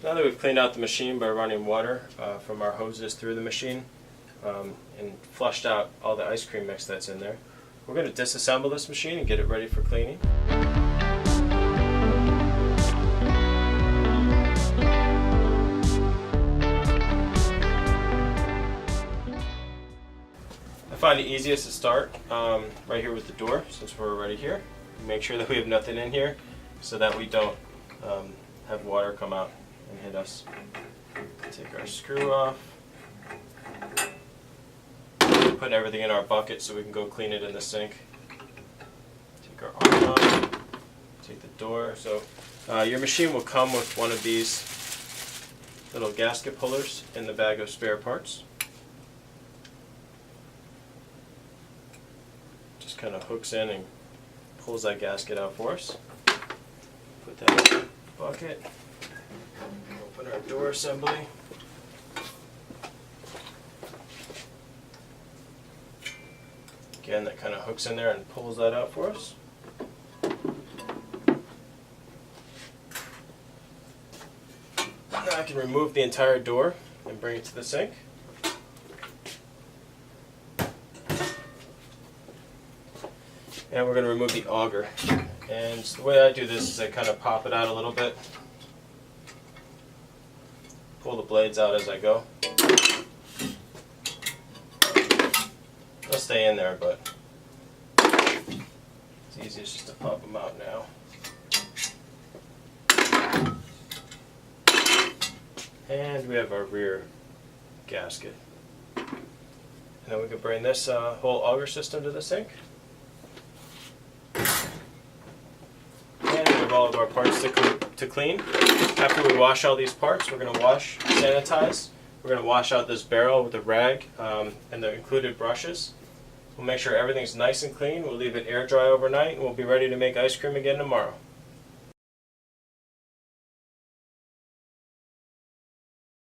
Now that we've cleaned out the machine by running water from our hoses through the machine and flushed out all the ice cream mix that's in there, we're going to disassemble this machine and get it ready for cleaning. I find it easiest to start right here with the door, since we're already here. Make sure that we have nothing in here so that we don't have water come out and hit us. Take our screw off. Put everything in our bucket so we can go clean it in the sink. Take our arm off. Take the door. So your machine will come with one of these little gasket pullers in the bag of spare parts. Just kind of hooks in and pulls that gasket out for us. Put that in the bucket. Open our door assembly. Again, that kind of hooks in there and pulls that out for us. Now I can remove the entire door and bring it to the sink. And we're going to remove the auger. And the way I do this is I kind of pop it out a little bit. Pull the blades out as I go. They'll stay in there, but it's easiest just to pop them out now. And we have our rear gasket. And then we can bring this whole auger system to the sink. And we have all of our parts to clean. After we wash all these parts, we're going to wash, sanitize. We're going to wash out this barrel with a rag and the included brushes. We'll make sure everything's nice and clean. We'll leave it air dry overnight, and we'll be ready to make ice cream again tomorrow.